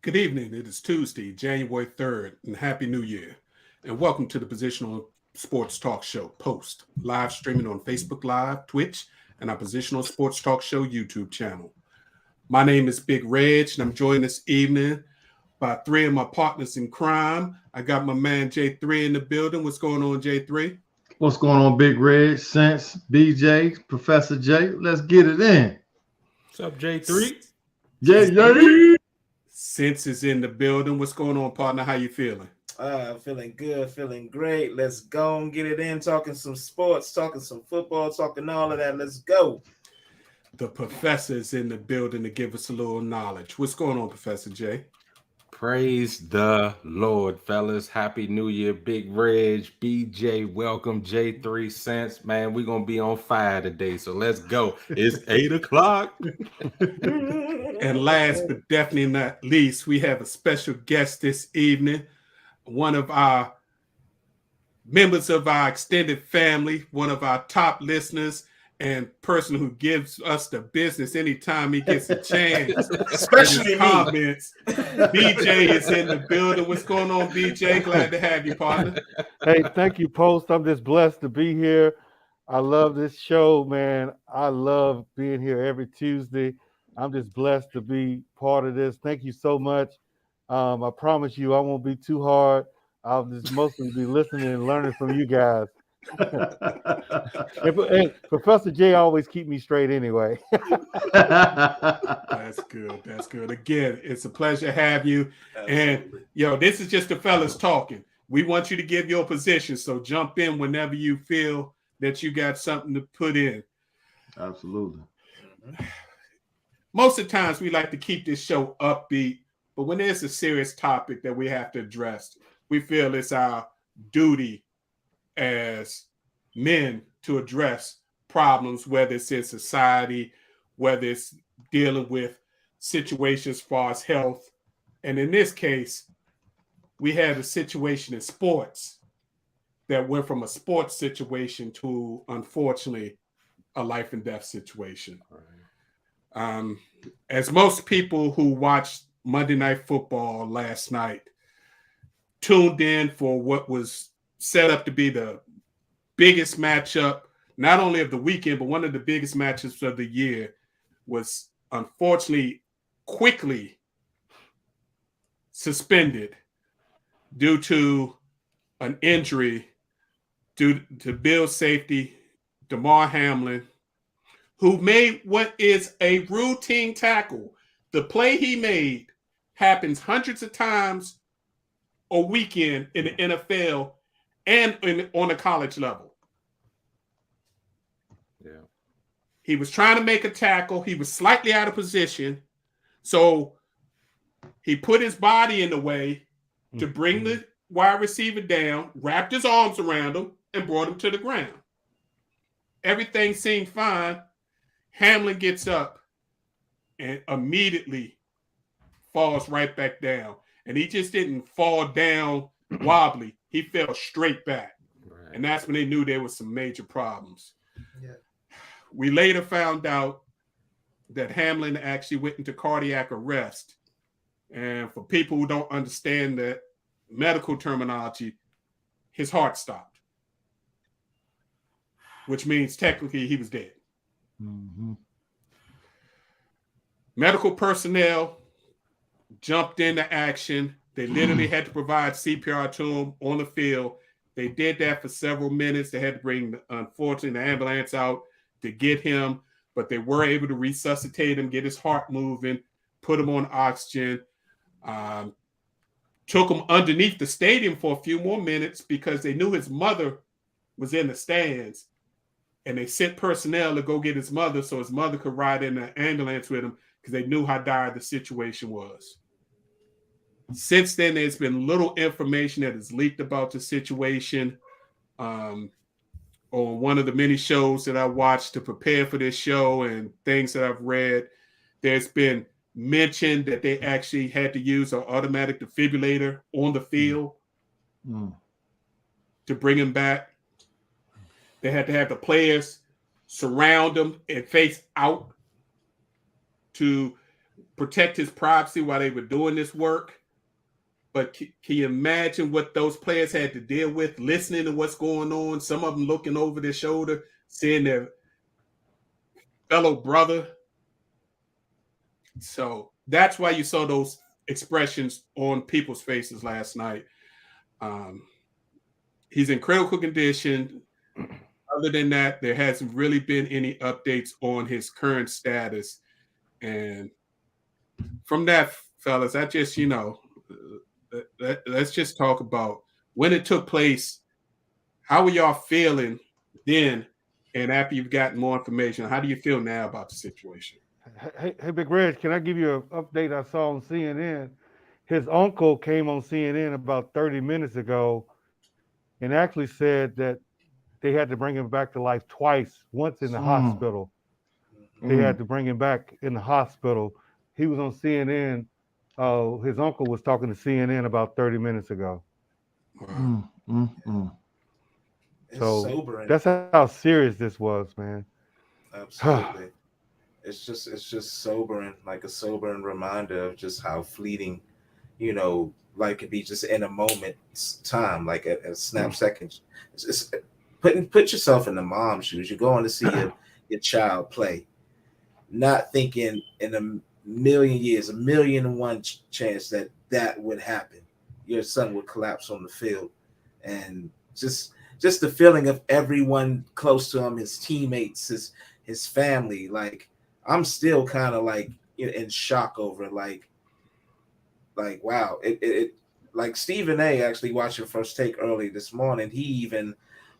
Good evening. It is Tuesday, January 3rd, and Happy New Year. And welcome to the Positional Sports Talk Show Post, live streaming on Facebook Live, Twitch, and our Positional Sports Talk Show YouTube channel. My name is Big Reg, and I'm joined this evening by three of my partners in crime. I got my man J3 in the building. What's going on, J3? What's going on, Big Red, Sense, BJ, Professor J? Let's get it in. What's up, J3? J. Sense is in the building. What's going on, partner? How you feeling? Feeling good, feeling great. Let's go and get it in. Talking some sports, talking some football, talking all of that. Let's go. The professor is in the building to give us a little knowledge. What's going on, Professor J? Praise the Lord, fellas. Happy New Year, Big Reg, BJ, welcome, J3 Cents. Man, we're going to be on fire today, so let's go. It's 8 o'clock. And last but definitely not least, we have a special guest this evening, one of our members of our extended family, one of our top listeners, and person who gives us the business anytime he gets a chance. Especially comments. BJ is in the building. What's going on, BJ? Glad to have you, partner. Hey, thank you, Post. I'm just blessed to be here. I love this show, man. I love being here every Tuesday. I'm just blessed to be part of this. Thank you so much. I promise you I won't be too hard. I'll just mostly be listening and learning from you guys. And Professor J always keep me straight anyway. That's good. That's good. Again, it's a pleasure to have you. Absolutely. And, this is just the fellas talking. We want you to give your position, so jump in whenever you feel that you got something to put in. Absolutely. Most of the times we like to keep this show upbeat, but when there's a serious topic that we have to address, we feel it's our duty as men to address problems, whether it's in society, whether it's dealing with situations as far as health. And in this case, we had a situation in sports that went from a sports situation to, unfortunately, a life and death situation. As most people who watched Monday Night Football last night tuned in for what was set up to be the biggest matchup, not only of the weekend, but one of the biggest matchups of the year, was unfortunately quickly suspended due to an injury due to Bills safety Damar Hamlin, who made what is a routine tackle. The play he made happens hundreds of times a weekend in the NFL and on a college level. Yeah. He was trying to make a tackle. He was slightly out of position. So he put his body in the way to bring the wide receiver down, wrapped his arms around him, and brought him to the ground. Everything seemed fine. Hamlin gets up and immediately falls right back down. And he just didn't fall down wobbly. He fell straight back. Right. And that's when they knew there was some major problems. Yeah. We later found out that Hamlin actually went into cardiac arrest. And for people who don't understand the medical terminology, his heart stopped, which means technically he was dead. Mm-hmm. Medical personnel jumped into action. They literally had to provide CPR to him on the field. They did that for several minutes. They had to bring, unfortunately, the ambulance out to get him, but they were able to resuscitate him, get his heart moving, put him on oxygen. Took him underneath the stadium for a few more minutes because they knew his mother was in the stands, and they sent personnel to go get his mother so his mother could ride in the ambulance with him because they knew how dire the situation was. Since then, there's been little information that is leaked about the situation. On one of the many shows that I watched to prepare for this show and things that I've read, there's been mention that they actually had to use an automatic defibrillator on the field to bring him back. They had to have the players surround him and face out to protect his privacy while they were doing this work. But can you imagine what those players had to deal with, listening to what's going on? Some of them looking over their shoulder, seeing their fellow brother. So that's why you saw those expressions on people's faces last night. He's in critical condition. Other than that, there hasn't really been any updates on his current status. And from that, fellas, I just, let's just talk about when it took place. How were y'all feeling then? And after you've gotten more information, how do you feel now about the situation? Hey, Big Reg, can I give you an update I saw on CNN? His uncle came on CNN about 30 minutes ago and actually said that they had to bring him back to life twice, once in the hospital. They had to bring him back in the hospital. He was on CNN. His uncle was talking to CNN about 30 minutes ago. Wow. It's So sobering. that's how serious this was, man. Absolutely. It's just sobering, like a sobering reminder of just how fleeting, life could be just in a moment's time, like a snap second. It's put yourself in the mom's shoes. You're going to see your child play, not thinking in a million years, 1,000,001 chance that would happen. Your son would collapse on the field, and just the feeling of everyone close to him, his teammates, his family. Like, I'm still kind of like in shock over it. Like wow, it like Stephen A. actually watching First Take early this morning. He even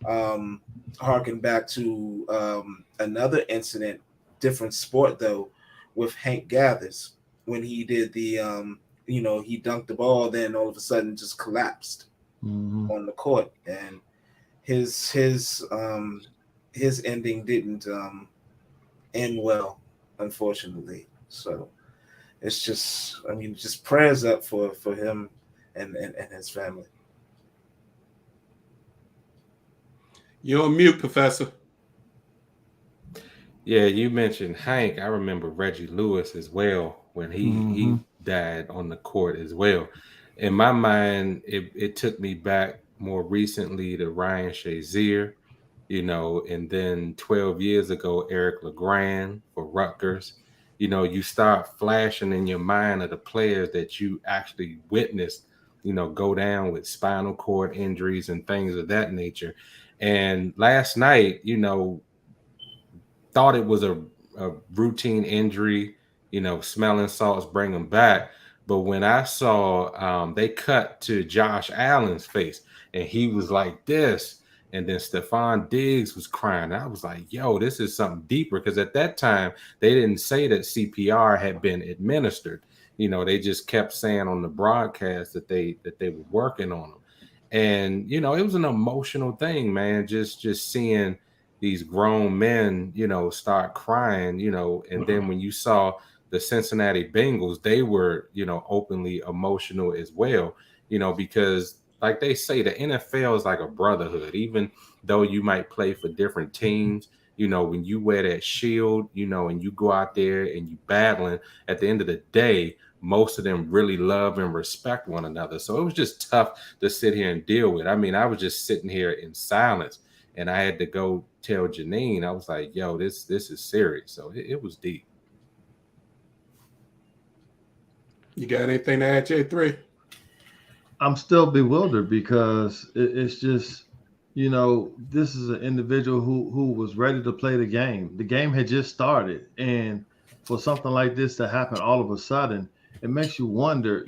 harkened back to another incident, different sport though, with Hank Gathers when he did the he dunked the ball, then all of a sudden just collapsed on the court, and his ending didn't end well, unfortunately. So it's just prayers up for him and his family. You're on mute, Professor. Yeah, you mentioned Hank. I remember Reggie Lewis as well when he died on the court as well. In my mind, it took me back more recently to Ryan Shazier, and then 12 years ago, Eric LeGrand for Rutgers. You start flashing in your mind of the players that you actually witnessed, go down with spinal cord injuries and things of that nature. And last night, thought it was a routine injury, smelling salts bring them back. But when I saw they cut to Josh Allen's face and he was like this, and then Stephon Diggs was crying, I was like, yo, this is something deeper, because at that time they didn't say that CPR had been administered. They just kept saying on the broadcast that they were working on them. And it was an emotional thing, man, just seeing these grown men, start crying, and then when you saw the Cincinnati Bengals, they were, openly emotional as well, because like they say, the NFL is like a brotherhood. Even though you might play for different teams, when you wear that shield, and you go out there and you battling, at the end of the day, most of them really love and respect one another. So it was just tough to sit here and deal with. I mean, I was just sitting here in silence, and I had to go tell Janine, I was like, yo, this is serious. So it was deep. You got anything to add, J3? I'm still bewildered because it's just, this is an individual who was ready to play the game. The game had just started. And for something like this to happen all of a sudden, it makes you wonder,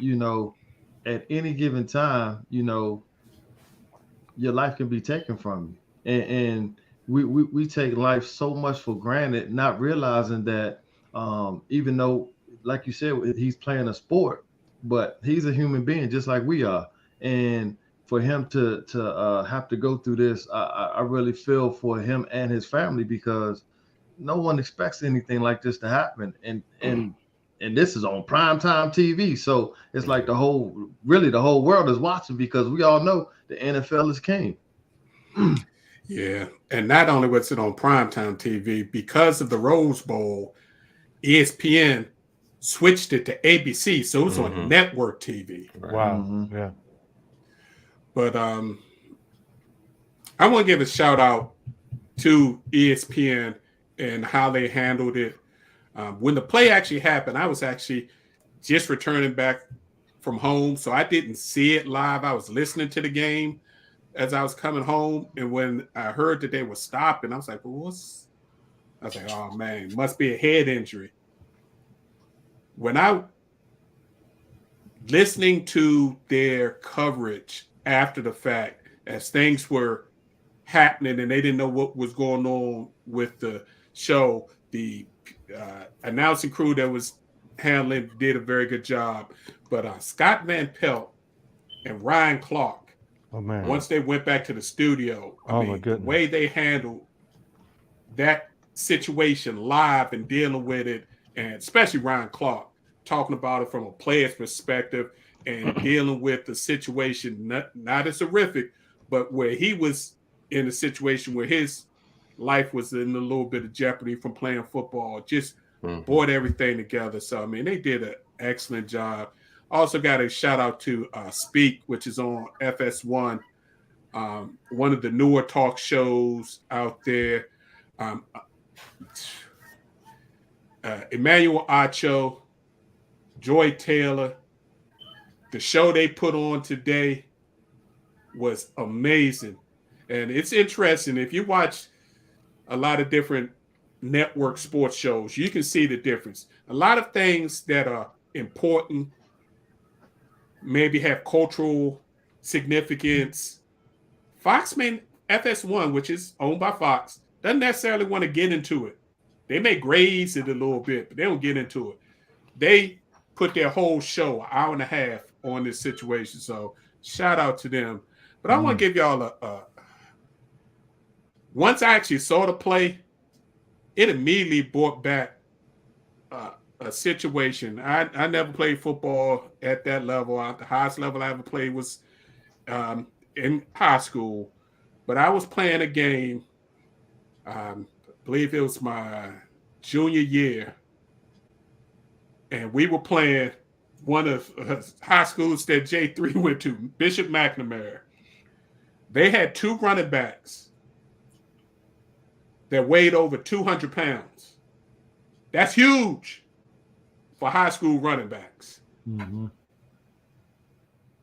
at any given time, your life can be taken from you. And we take life so much for granted, not realizing that even though, like you said, he's playing a sport, but he's a human being just like we are. And for him to have to go through this, I really feel for him and his family, because no one expects anything like this to happen. And this is on primetime TV. So it's like the whole world is watching, because we all know the NFL is king. Yeah. And not only was it on primetime TV, because of the Rose Bowl, ESPN switched it to ABC, so it was on Mhm. network TV. Right. Wow. Mhm. Yeah. But I want to give a shout out to ESPN and how they handled it. When the play actually happened, I was actually just returning back from home, so I didn't see it live. I was listening to the game as I was coming home, and when I heard that they were stopping, I was like, well, I was like, oh man, must be a head injury. When I listening to their coverage after the fact, as things were happening and they didn't know what was going on with the show, the announcing crew that was handling did a very good job. But Scott Van Pelt and Ryan Clark, Oh man. once they went back to the studio, Oh, my the goodness. way they handled that situation live and dealing with it, and especially Ryan Clark talking about it from a player's perspective and dealing with the situation, not as horrific, but where he was in a situation where his life was in a little bit of jeopardy from playing football, just Mhm. brought everything together. So, I mean, they did an excellent job. Also got a shout out to Speak, which is on FS1, one of the newer talk shows out there. Emmanuel Acho, Joy Taylor, the show they put on today was amazing. And it's interesting. If you watch a lot of different network sports shows, you can see the difference. A lot of things that are important, maybe have cultural significance. FS1, which is owned by Fox, doesn't necessarily want to get into it. They may graze it a little bit, but they don't get into it. They put their whole show, an hour and a half, on this situation. So shout out to them. But I want to give y'all once I actually saw the play, it immediately brought back a situation. I never played football at that level. The highest level I ever played was in high school. But I was playing a game, I believe it was my junior year, and we were playing one of high schools that J3 went to, Bishop McNamara. They had two running backs that weighed over 200 pounds. That's huge for high school running backs. Mm-hmm.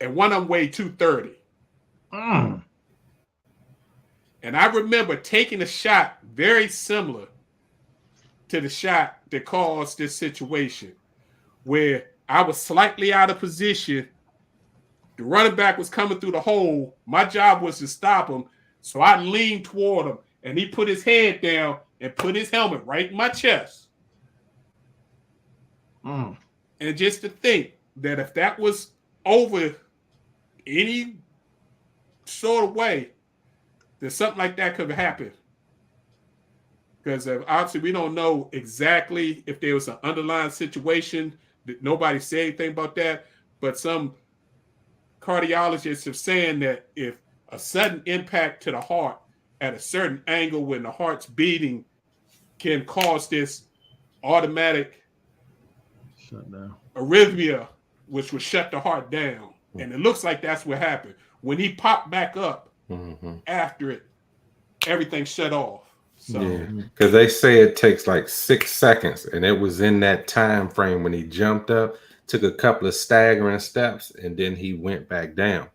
And one of them weighed 230. Mm. And I remember taking a shot very similar to the shot that caused this situation, where I was slightly out of position. The running back was coming through the hole. My job was to stop him. So I leaned toward him, and he put his head down and put his helmet right in my chest. Mm. And just to think that if that was over any sort of way, that something like that could have happened. Because obviously we don't know exactly if there was an underlying situation. That nobody said anything about that. But some cardiologists are saying that if a sudden impact to the heart at a certain angle when the heart's beating can cause this automatic Shut down. arrhythmia, which would shut the heart down. And it looks like that's what happened. When he popped back up after it, everything shut off. So yeah, because they say it takes like 6 seconds, and it was in that time frame when he jumped up, took a couple of staggering steps, and then he went back down.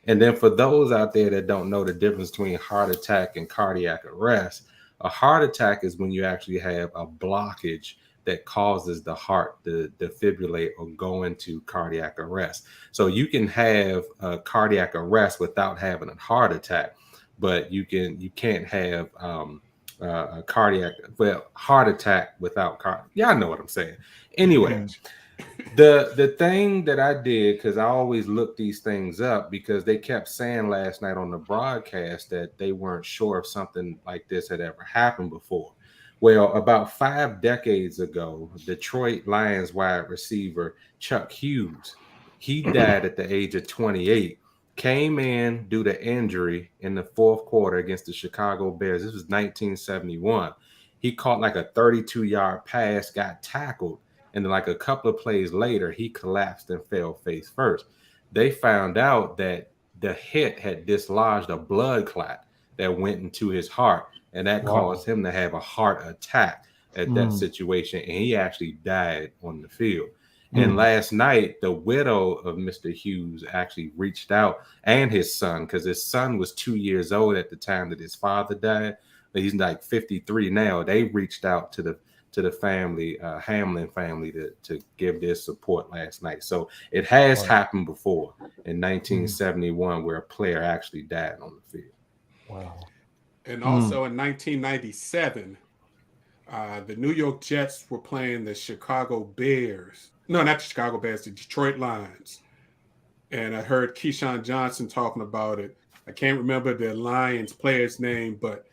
And then for those out there that don't know the difference between heart attack and cardiac arrest, a heart attack is when you actually have a blockage that causes the heart to defibrillate or go into cardiac arrest. So you can have a cardiac arrest without having a heart attack, but you can't have a heart attack without y'all know what I'm saying. Anyway, the thing that I did, because I always look these things up, because they kept saying last night on the broadcast that they weren't sure if something like this had ever happened before. Well, about 5 decades ago, Detroit Lions wide receiver Chuck Hughes, he died at the age of 28. Came in due to injury in the fourth quarter against the Chicago Bears. This was 1971. He caught like a 32-yard pass, got tackled, And then like a couple of plays later, he collapsed and fell face first. They found out that the hit had dislodged a blood clot that went into his heart, and that caused him to have a heart attack at that situation, and he actually died on the field. And last night, the widow of Mr. Hughes actually reached out, and his son, because his son was 2 years old at the time that his father died. But he's like 53 now. They reached out to the family, Hamlin family, to give their support last night. So it has happened before in 1971 where a player actually died on the field. Wow. And also in 1997, the New York Jets were playing the Chicago Bears. No, not the Chicago Bears, the Detroit Lions. And I heard Keyshawn Johnson talking about it. I can't remember the Lions player's name, but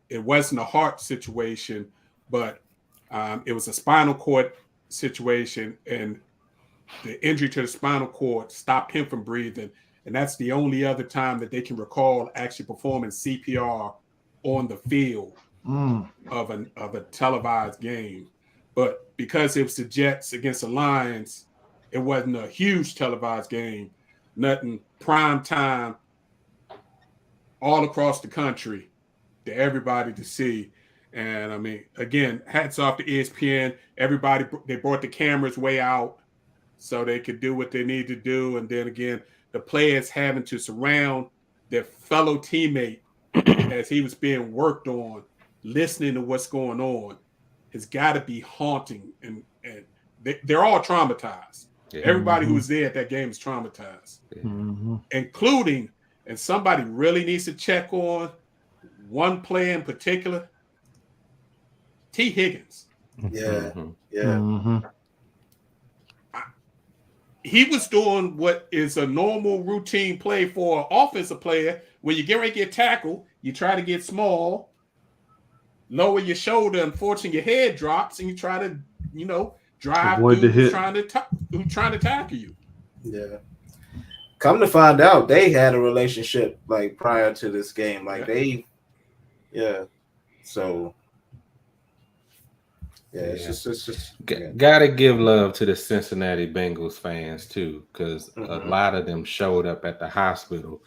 it wasn't a heart situation, but it was a spinal cord situation, and the injury to the spinal cord stopped him from breathing. And that's the only other time that they can recall actually performing CPR on the field of a televised game. But because it was the Jets against the Lions, it wasn't a huge televised game, nothing prime time all across the country to everybody to see. And I mean, again, hats off to ESPN. Everybody, they brought the cameras way out so they could do what they need to do. And then again, the players having to surround their fellow teammate as he was being worked on, listening to what's going on, has got to be haunting. And they're all traumatized. Yeah. Everybody who was there at that game is traumatized, including, and somebody really needs to check on one player in particular, T. Higgins. Yeah. He was doing what is a normal routine play for an offensive player. When you get ready to get tackled, you try to get small, lower your shoulder. Unfortunately, your head drops, and you try to, drive through who's trying to tackle you. Yeah. Come to find out, they had a relationship like prior to this game. Like So. Yeah, it's just gotta give love to the Cincinnati Bengals fans too, because a lot of them showed up at the hospital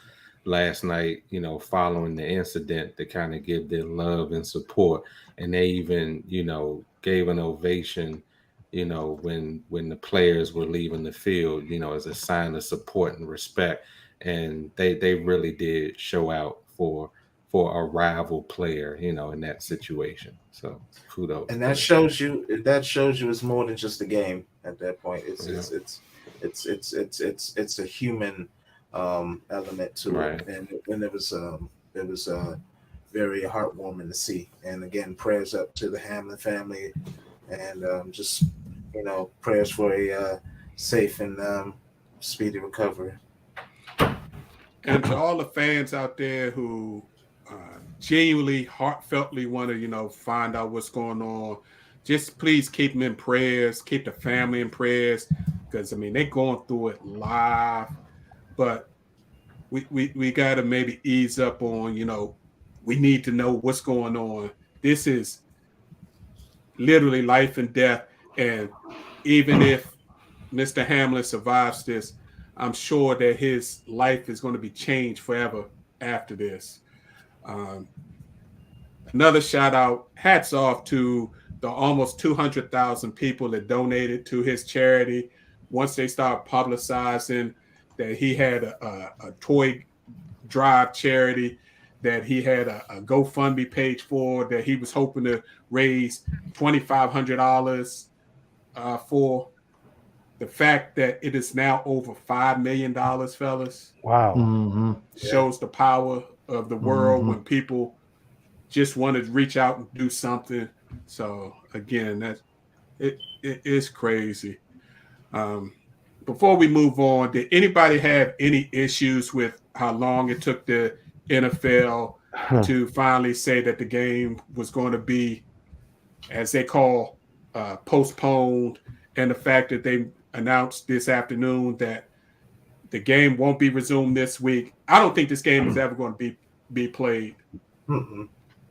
last night, following the incident to kind of give their love and support. And they even, gave an ovation, when the players were leaving the field, as a sign of support and respect. And they really did show out for a rival player, in that situation. So kudos. And that shows you it's more than just a game at that point. It's a human element to it. And it was very heartwarming to see. And again, prayers up to the Hamlin family, and just prayers for a safe and speedy recovery. And to all the fans out there who genuinely, heartfeltly want to, find out what's going on, just please keep them in prayers, keep the family in prayers, because, they're going through it live. But we got to maybe ease up on, we need to know what's going on. This is literally life and death. And even if Mr. Hamlin survives this, I'm sure that his life is going to be changed forever after this. Another shout out, hats off to the almost 200,000 people that donated to his charity. Once they start publicizing that he had a toy drive charity, that he had a GoFundMe page for, that he was hoping to raise $2,500 for. The fact that it is now over $5 million, fellas. Wow. Shows the power of the world when people just want to reach out and do something. So again, it is crazy. Before we move on, did anybody have any issues with how long it took the NFL to finally say that the game was going to be, as they call, postponed, and the fact that they announced this afternoon that the game won't be resumed this week? I don't think this game is ever going to be played.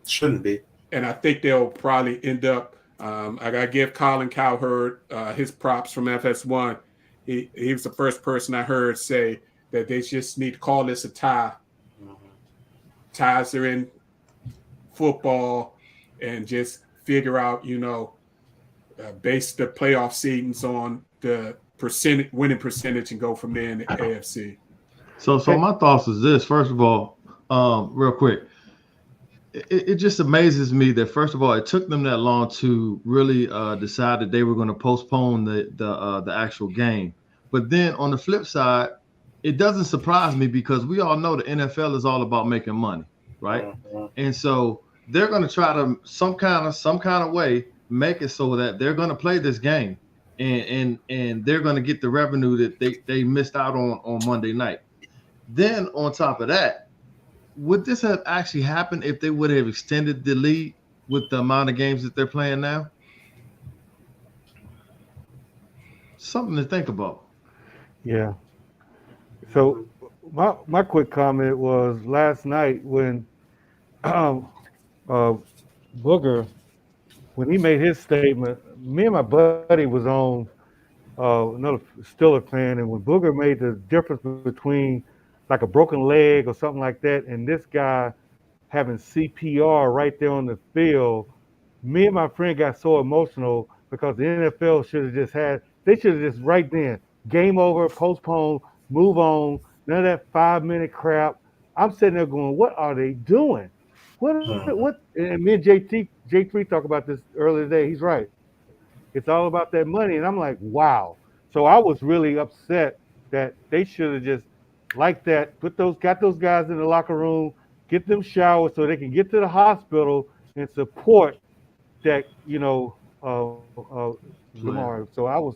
Shouldn't be. And I think they'll probably end up I gotta give Colin Cowherd his props from FS1. He was the first person I heard say that they just need to call this a tie. Ties are in football, and just figure out, base the playoff seedings on the winning percentage and go from there in the AFC. So my thoughts is this. First of all, real quick, it just amazes me that first of all it took them that long to really decide that they were going to postpone the actual game. But then on the flip side, it doesn't surprise me because we all know the NFL is all about making money, right? And so they're going to try to some kind of way make it so that they're going to play this game, and they're going to get the revenue that they missed out on Monday night. Then on top of that, would this have actually happened if they would have extended the lead with the amount of games that they're playing now? Something to think about. Yeah. So my quick comment was last night when Booger, when he made his statement, me and my buddy was on another Steelers fan, and when Booger made the difference between like a broken leg or something like that, and this guy having CPR right there on the field, me and my friend got so emotional because the NFL should have just right then, game over, postpone, move on, none of that 5-minute crap. I'm sitting there going, what are they doing? What? And me and J3 talked about this earlier today. He's right. It's all about that money. And I'm like, wow. So I was really upset that they should have just like that, got those guys in the locker room, get them showered so they can get to the hospital and support that, Lamar. So I was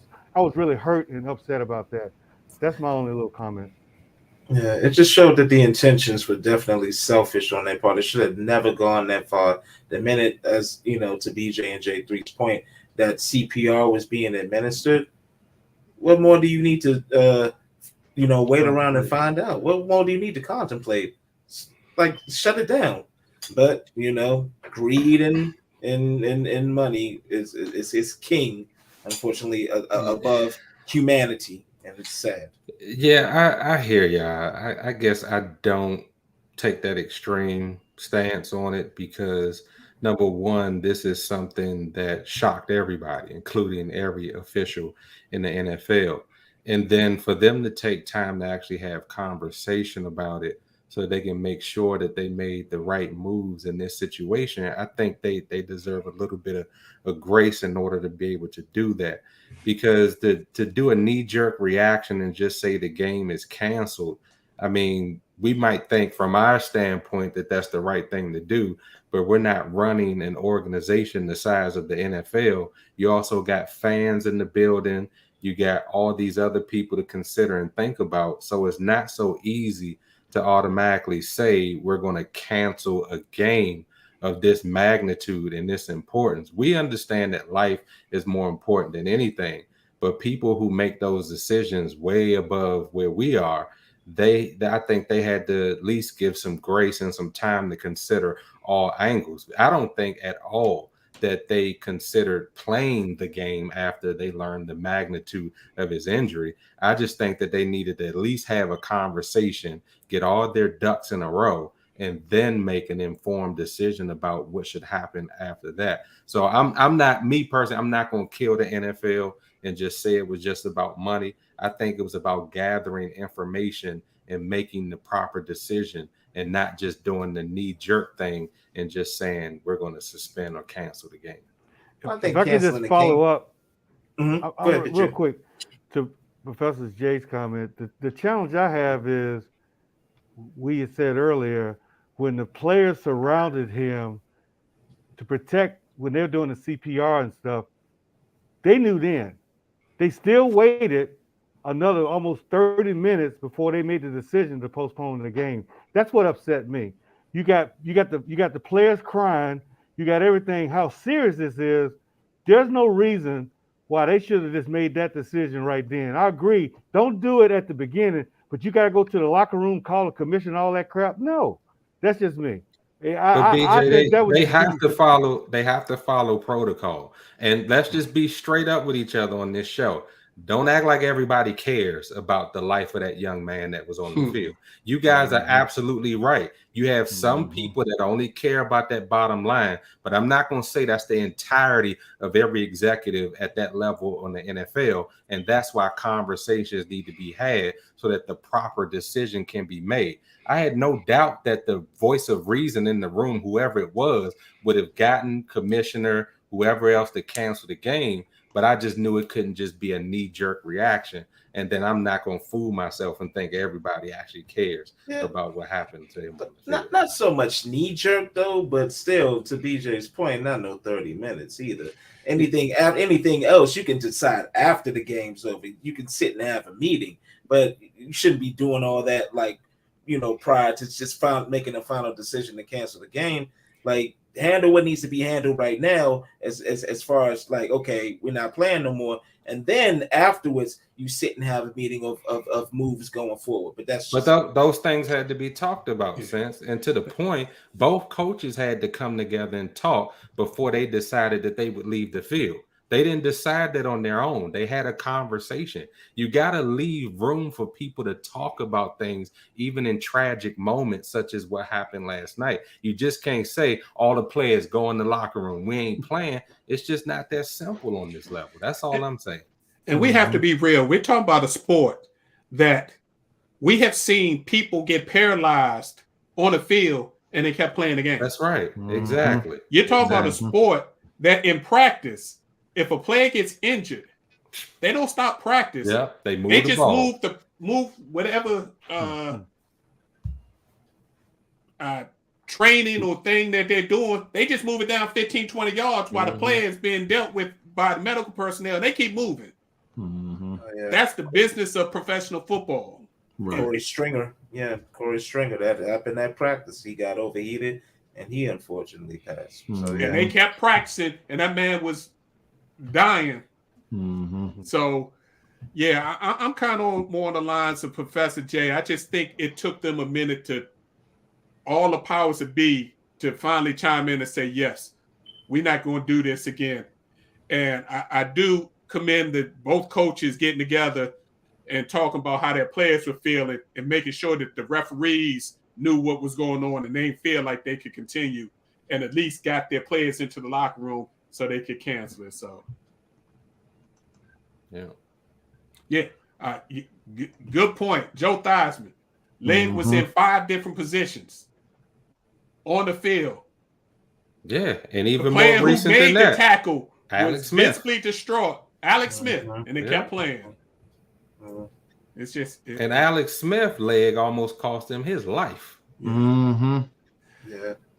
really hurt and upset about that. That's my only little comment. Yeah, it just showed that the intentions were definitely selfish on their part. It should have never gone that far. The minute, as to BJ and J3's point, that CPR was being administered, what more do you need to wait around and find out? What more do you need to contemplate? Like, shut it down. But greed and money is king, unfortunately, above humanity, and it's sad. Yeah, I hear y'all. I guess I don't take that extreme stance on it because number one, this is something that shocked everybody, including every official in the NFL. And then for them to take time to actually have conversation about it so they can make sure that they made the right moves in this situation, I think they deserve a little bit of grace in order to be able to do that. Because to do a knee-jerk reaction and just say the game is canceled, I mean, we might think from our standpoint that that's the right thing to do, but we're not running an organization the size of the NFL. You also got fans in the building. You got all these other people to consider and think about. So it's not so easy to automatically say we're going to cancel a game of this magnitude and this importance. We understand that life is more important than anything, but people who make those decisions way above where we are, I think they had to at least give some grace and some time to consider all angles. I don't think at all that they considered playing the game after they learned the magnitude of his injury. I just think that they needed to at least have a conversation, get all their ducks in a row, and then make an informed decision about what should happen after that. So I'm not, me personally, I'm not going to kill the NFL and just say it was just about money. I think it was about gathering information and making the proper decision and not just doing the knee-jerk thing and just saying we're going to suspend or cancel the game. If I could just follow up real quick to Professor Jay's comment, the challenge I have is, we had said earlier, when the players surrounded him to protect, when they're doing the CPR and stuff, they knew then. They still waited another almost 30 minutes before they made the decision to postpone the game. That's what upset me. You got the players crying, you got everything, how serious this is. There's no reason why they should have just made that decision right then. I agree. Don't do it at the beginning, but you got to go to the locker room, call the commission, all that crap. No, that's just me. But I think that BJ, was they just have to me. follow protocol. And let's just be straight up with each other on this show. Don't act like everybody cares about the life of that young man that was on the field. You guys are absolutely right. You have some people that only care about that bottom line, but I'm not going to say that's the entirety of every executive at that level on the NFL. And that's why conversations need to be had so that the proper decision can be made. I had no doubt that the voice of reason in the room, whoever it was, would have gotten commissioner, whoever else to cancel the game. But I just knew it couldn't just be a knee-jerk reaction. And then I'm not going to fool myself and think everybody actually cares about what happened to him. Not so much knee-jerk though, but still, to BJ's point, not no 30 minutes either. Anything else you can decide after the game's over. You can sit and have a meeting, but you shouldn't be doing all that like, prior to just making a final decision to cancel the game. Like, handle what needs to be handled right now as far as like, okay, we're not playing no more. And then afterwards, you sit and have a meeting of moves going forward. But that's just... those things had to be talked about, Sense. And to the point, both coaches had to come together and talk before they decided that they would leave the field. They didn't decide that on their own. They had a conversation. You got to leave room for people to talk about things, even in tragic moments, such as what happened last night. You just can't say all the players go in the locker room. We ain't playing. It's just not that simple on this level. That's all I'm saying. And we have to be real. We're talking about a sport that we have seen people get paralyzed on the field and they kept playing the game. That's right. Exactly. You're talking about a sport that in practice, if a player gets injured, they don't stop practice. Yeah, they move. They just move whatever training or thing that they're doing. They just move it down 15, 20 yards while the player is being dealt with by the medical personnel. They keep moving. That's the business of professional football. Right. Corey Stringer, that happened at practice. He got overheated and he unfortunately passed. So, And they kept practicing, and that man was dying. So, I'm kind of more on the lines of Professor J. I just think it took them a minute to all the powers that be to finally chime in and say, yes, we're not going to do this again. And I do commend both coaches getting together and talking about how their players were feeling and making sure that the referees knew what was going on and they didn't feel like they could continue, and at least got their players into the locker room so they could cancel it. So, good point. Joe Theismann. Leg was in 5 different positions on the field. Yeah, and even the player more recent who made than that, the tackle Alex was Smith. physically distraught. Alex Smith, and they kept playing. It's just and Alex Smith's leg almost cost him his life.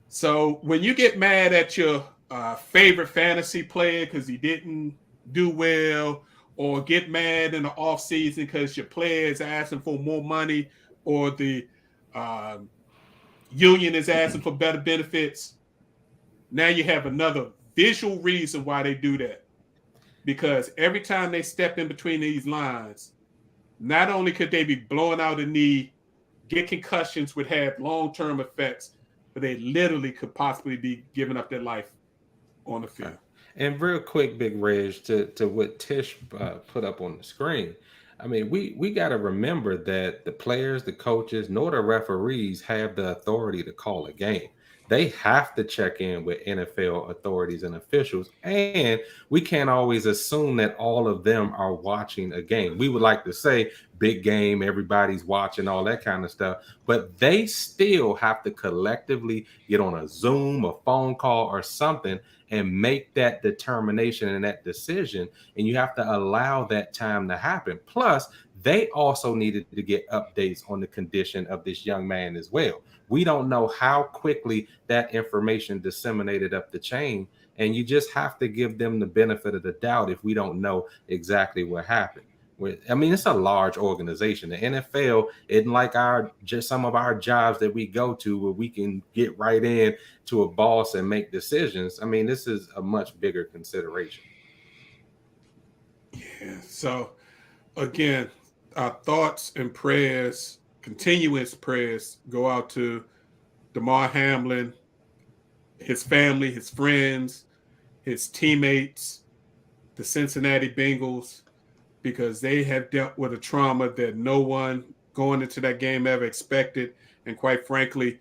So when you get mad at your favorite fantasy player because he didn't do well, or get mad in the off season because your player is asking for more money, or the union is asking for better benefits, now you have another visual reason why they do that. Because every time they step in between these lines, not only could they be blowing out a knee, get concussions, would have long-term effects, but they literally could possibly be giving up their life on the field. And real quick, Big Reg, to what Tish put up on the screen. I mean, we got to remember that the players, the coaches, nor the referees have the authority to call a game. They have to check in with NFL authorities and officials, and we can't always assume that all of them are watching a game. We would like to say big game, everybody's watching, all that kind of stuff, but they still have to collectively get on a Zoom, a phone call, or something and make that determination and that decision, and you have to allow that time to happen. Plus, they also needed to get updates on the condition of this young man as well. We don't know how quickly that information disseminated up the chain, and you just have to give them the benefit of the doubt if we don't know exactly what happened. I mean, it's a large organization. The NFL isn't like some of our jobs that we go to where we can get right in to a boss and make decisions. I mean, this is a much bigger consideration. Yeah. So, again, our thoughts and prayers, continuous prayers, go out to Damar Hamlin, his family, his friends, his teammates, the Cincinnati Bengals, because they have dealt with a trauma that no one going into that game ever expected. And quite frankly,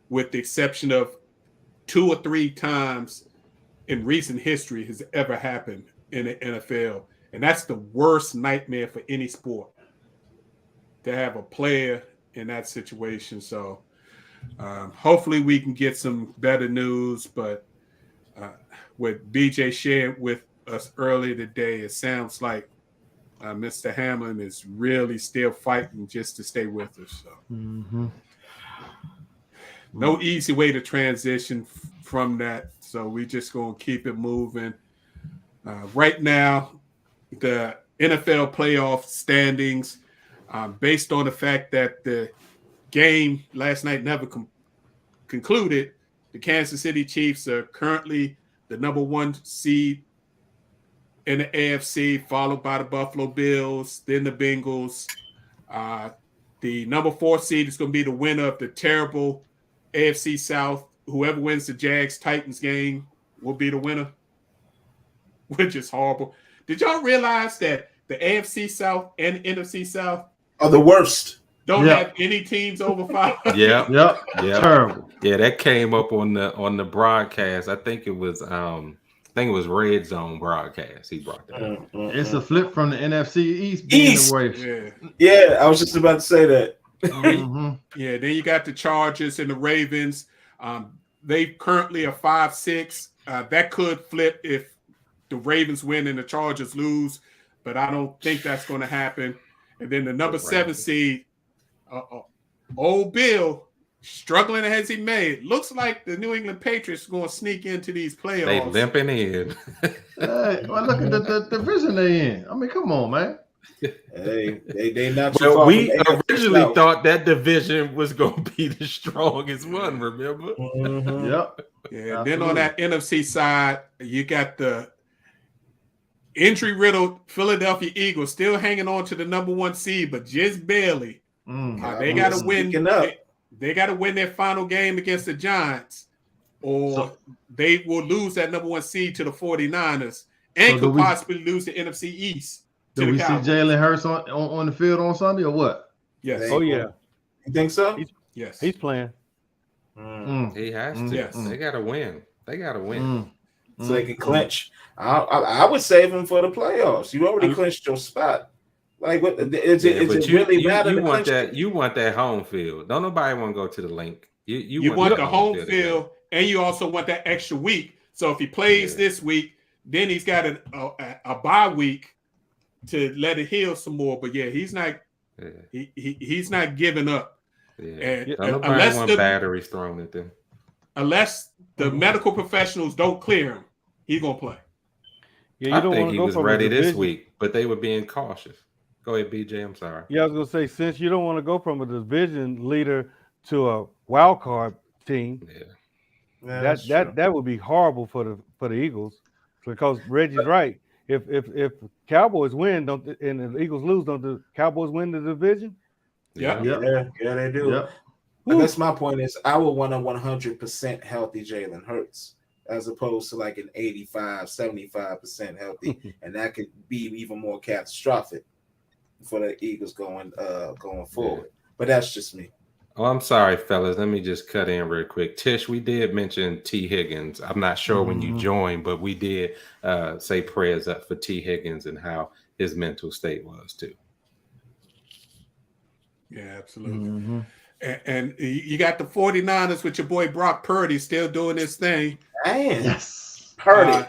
with the exception of 2 or 3 times in recent history has ever happened in the NFL. And that's the worst nightmare for any sport, to have a player in that situation. So hopefully we can get some better news. But what BJ shared with us earlier today, it sounds like Mr. Hamlin is really still fighting just to stay with us. So no easy way to transition from that. So we just going to keep it moving. Right now, the NFL playoff standings, based on the fact that the game last night never concluded, the Kansas City Chiefs are currently the number 1 seed in the AFC, followed by the Buffalo Bills, then the Bengals. The number 4 seed is going to be the winner of the terrible AFC South. Whoever wins the Jags-Titans game will be the winner, which is horrible. Did y'all realize that the AFC South and NFC South are the worst? Don't have any teams over 500. Yep. Terrible. Yeah, that came up on the broadcast. I think it was Red Zone broadcast. He brought that up. It's a flip from the NFC East being the worst. Yeah, I was just about to say that. Yeah, then you got the Chargers and the Ravens. They currently are 5-6. That could flip if the Ravens win and the Chargers lose, but I don't think that's going to happen. And then the number 7 seed, old Bill, struggling as he may, looks like the New England Patriots are going to sneak into these playoffs. They limping in. Hey, well, look at the division they in. I mean, come on, man. Hey, they not too Well, far we from originally South. thought that division was going to be the strongest one, remember? Yep. Yeah, and then on that NFC side, you got the injury-riddled Philadelphia Eagles still hanging on to the number 1 seed, but just barely. They got to win. They got to win their final game against the Giants, or they will lose that number 1 seed to the 49ers and could possibly lose the NFC East. Do we see Jalen Hurts on the field on Sunday or what? Yes. Oh, yeah. You think so? Yes. He's playing. He has to. Yes. They got to win. So they can clinch. I would save him for the playoffs. You already clinched your spot. Like, what? Is it really matter? You want that? You want that home field. Don't nobody want to go to the link. You want the home field, and you also want that extra week. So if he plays this week, then he's got a bye week to let it heal some more. But yeah, he's not. Yeah. He's not giving up. Yeah. And unless want batteries thrown at them. Unless the medical professionals don't clear him, he's gonna play. Yeah, I think he was ready this week, but they were being cautious. Go ahead, BJ. I'm sorry. Yeah, I was gonna say, since you don't want to go from a division leader to a wild card team, that would be horrible for the Eagles, because Reggie's right. If Cowboys win, and the Eagles lose, don't the Cowboys win the division? Yeah, they do. Yep. I guess my point is, I would want a 100% healthy Jalen Hurts, as opposed to like an 85, 75% healthy, and that could be even more catastrophic for the Eagles going forward. But that's just me. Oh, I'm sorry, fellas. Let me just cut in real quick. Tish, we did mention T. Higgins. I'm not sure when you joined, but we did say prayers up for T. Higgins and how his mental state was too. Yeah, absolutely. And you got the 49ers with your boy Brock Purdy still doing his thing. Man, yes, Purdy.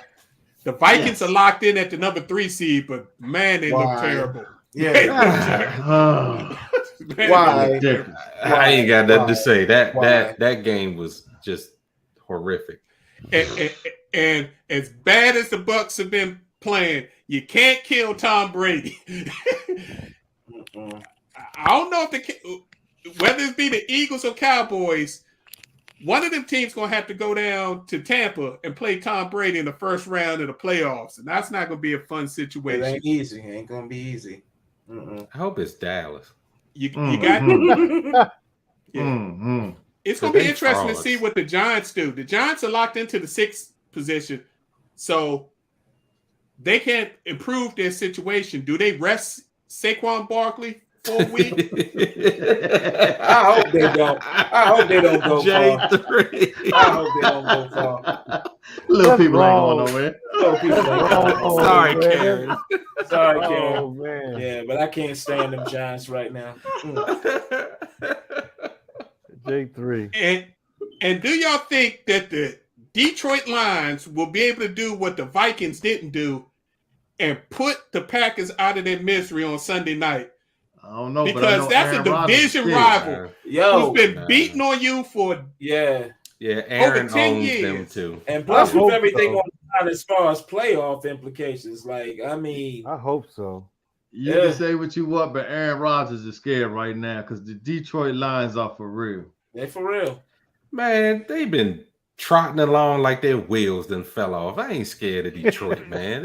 The Vikings are locked in at the number 3 seed, but man, they look terrible. Yeah. Why? I ain't got nothing to say. That game was just horrific. And as bad as the Bucs have been playing, you can't kill Tom Brady. I don't know if whether it be the Eagles or Cowboys, one of them teams gonna have to go down to Tampa and play Tom Brady in the first round of the playoffs, and that's not gonna be a fun situation. It ain't easy. It ain't gonna be easy. I hope it's Dallas. You got It's going to be They interesting to frauds. see what the Giants do. The Giants are locked into the 6th position, so they can't improve their situation. Do they rest Saquon Barkley for a week? I hope they don't. I hope they don't go far. J3. I hope they don't go far. Little That's people ain't wrong. going nowhere. Little people ain't going Oh, far. Sorry, man. Karen. Sorry, Karen. Oh man. Yeah, but I can't stand them Giants right now. J3. And do y'all think that the Detroit Lions will be able to do what the Vikings didn't do and put the Packers out of their misery on Sunday night? I don't know, but I Because know that's Aaron a Rodgers division is rival Yo, who's been nah. beating on you for yeah. Yeah, Aaron 10 owns years. them too. And plus, I hope with everything so. on the line as far as playoff implications, like, I mean, I hope so. You Yeah. can say what you want, but Aaron Rodgers is scared right now because the Detroit Lions are for real. they for real. Man, they've been trotting along like their wheels done fell off. I ain't scared of Detroit, man.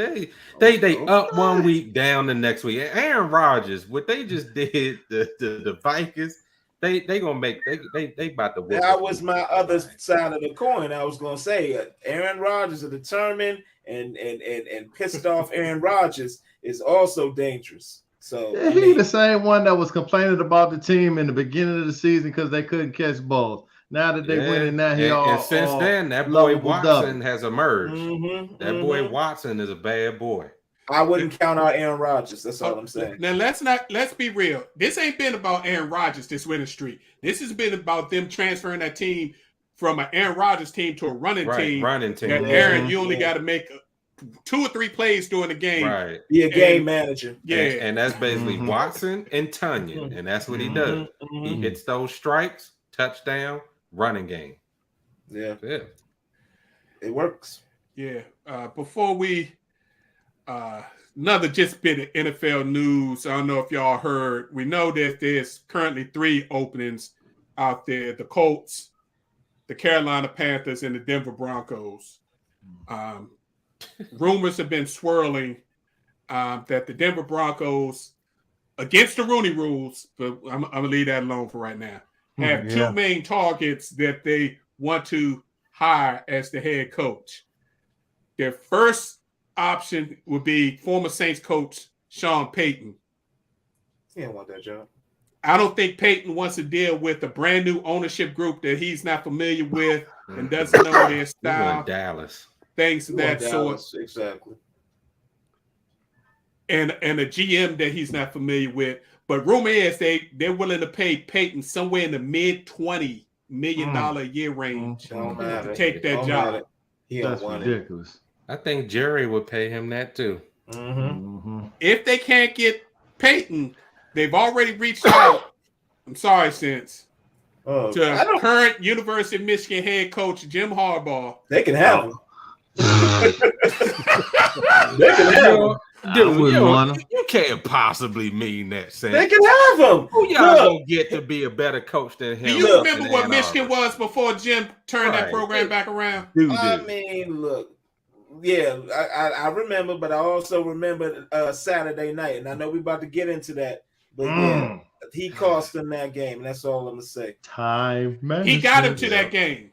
They up one week, down the next week. Aaron Rodgers, what they just did the Vikings, they gonna make they about to whoop That us. was my other side of the coin. I was gonna say Aaron Rodgers, a determined and pissed off Aaron Rodgers is also dangerous. So Yeah, I he mean, the same one that was complaining about the team in the beginning of the season because they couldn't catch balls. Now that they winning, now he and since then that boy lovable Watson W. has emerged. mhm, That boy mhm. Watson is a bad boy. I wouldn't count out Aaron Rodgers. That's all I'm saying. Now let's be real. This ain't been about Aaron Rodgers this winning streak. This has been about them transferring that team from an Aaron Rodgers team to a running team. Running team. That Yeah. Aaron, you only Yeah. got to make 2 or 3 plays during the game. Right. Be a game And- manager. Yeah, And that's basically Mhm. Watson and Tunyon. And that's what he does. Mhm, He mhm. hits those strikes, touchdown, running game. Yeah, That's it. it works. yeah. Before we another just bit of NFL news. I don't know if y'all heard. We know that there's currently 3 openings out there: the Colts, the Carolina Panthers, and the Denver Broncos. Rumors have been swirling that the Denver Broncos, against the Rooney rules, but I'm gonna leave that alone for right now, have Yeah. 2 main targets that they want to hire as the head coach. Their first option would be former Saints coach Sean Payton. He didn't want that job. I don't think Payton wants to deal with a brand new ownership group that he's not familiar with and doesn't know their He style, went Dallas. things of He want that sort, Dallas, exactly. and a GM that he's not familiar with. But rumor is they're willing to pay Payton somewhere in the mid-$20 million a year range Don't to matter. take that Don't job. matter. He don't That's want it. ridiculous. I think Jerry would pay him that too. Mm-hmm. If they can't get Payton, they've already reached out. I'm sorry, Sense, Oh, I to don't. current University of Michigan head coach Jim Harbaugh. They can have him. They can have him. Dude, wouldn't want him. you can't possibly mean that, Sam. They can have him. Who y'all Look, gonna get to be a better coach than him? Do you up remember in what Ann Michigan Arbor? was before Jim turned that Right. program back around? Dude, I mean, look. Yeah, I remember, but I also remember Saturday night, and I know we about to get into that. But yeah, he cost them that game. That's all I'm gonna say. Time management. He got him to that game.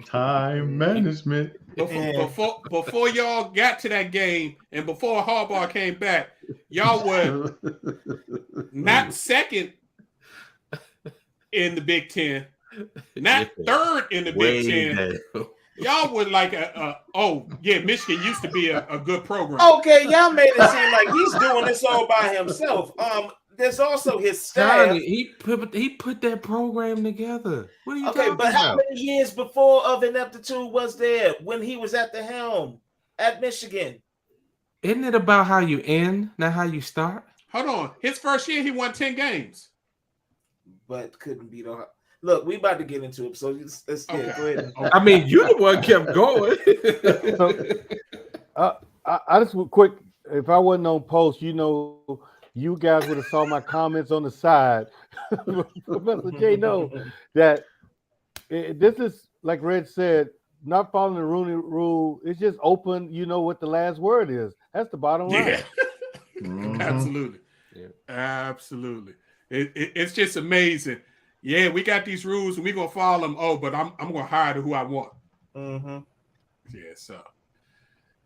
Time management. Before y'all got to that game, and before Harbaugh came back, y'all were not second in the Big Ten, not third in the Big Ten. down. Y'all were like Michigan used to be a good program. Okay, y'all made it seem like he's doing this all by himself. There's also his staff. Johnny, he put that program together. What are you Okay, talking but how about? many years before of ineptitude was there when he was at the helm at Michigan? Isn't it about how you end, not how you start? Hold on. His first year, he won 10 games. But couldn't beat Ohio. Look, we about to get into it, so let's Okay. go ahead. I mean, you the one kept going. I just quick. If I wasn't on post, you guys would have saw my comments on the side. Professor J know that this is like Red said, not following the Rooney rule. It's just open. You know what the last word is. That's the bottom line. Yeah, Mhm. absolutely. Yeah. Absolutely. It's just amazing. yeah, we got these rules and we're gonna follow them. Oh, but I'm gonna hire who I want. Mm-hmm. Yeah, so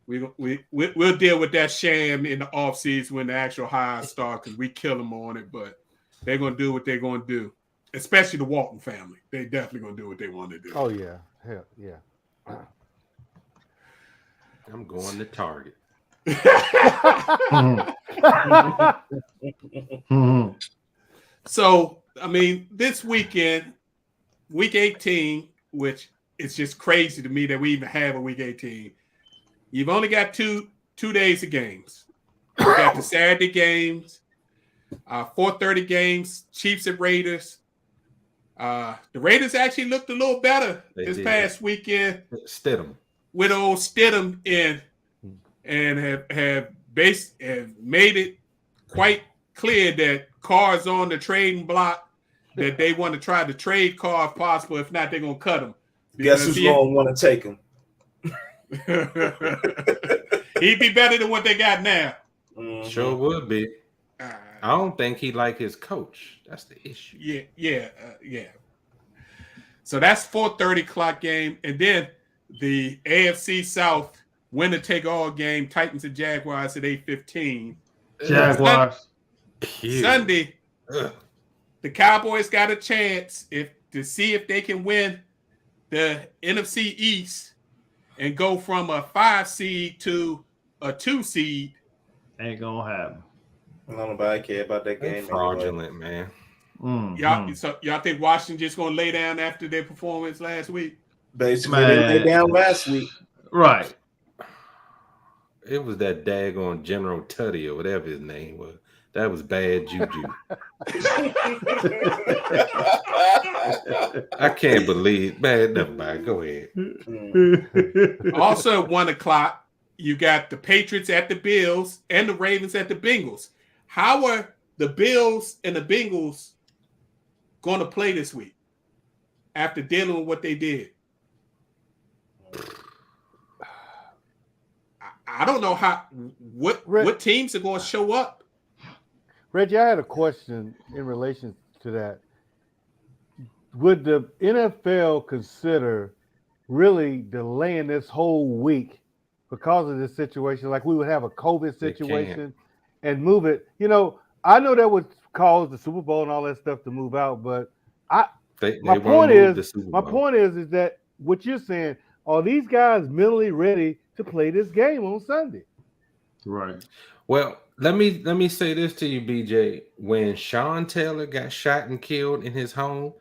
we'll deal with that sham in the offseason when the actual hires start because we kill them on it. But they're gonna do what they're gonna do, especially the Walton family. They definitely gonna do what they want to do. Oh yeah, hell yeah. I'm going to Target. So, I mean, this weekend, week 18, which is just crazy to me that we even have a week 18. You've only got two days of games. You got the Saturday games, 4:30 games, Chiefs and Raiders. The Raiders actually looked a little better this past weekend. Stidham. With old Stidham in, and have made it quite clear that Carr's on the trading block, that they want to try to trade Carr if possible. If not, they're gonna cut him. Guess who's gonna want to take him? He'd be better than what they got now. Mm-hmm. Sure would be. I don't think he like his coach. That's the issue. Yeah. So that's 4:30 o'clock game, and then the AFC South winner take all game, Titans and Jaguars at 8:15. Jaguars. Sunday, the Cowboys got a chance to see if they can win the NFC East and go from a 5 seed to a 2 seed. Ain't gonna happen. Nobody care about that game. Fraudulent, man. Y'all think Washington just gonna lay down after their performance last week? Basically, they laid down last week. Right. It was that daggone General Tutty or whatever his name was. That was bad juju. I can't believe. Man, never mind. Go ahead. Also at 1 o'clock, you got the Patriots at the Bills and the Ravens at the Bengals. How are the Bills and the Bengals going to play this week after dealing with what they did? I don't know what teams are going to show up. Reggie, I had a question in relation to that. Would the NFL consider really delaying this whole week because of this situation? Like we would have a COVID situation and move it. You know, I know that would cause the Super Bowl and all that stuff to move out, but my point is that what you're saying, are these guys mentally ready to play this game on Sunday? Right. Well, let me say this to you, BJ. When Sean Taylor got shot and killed in his home,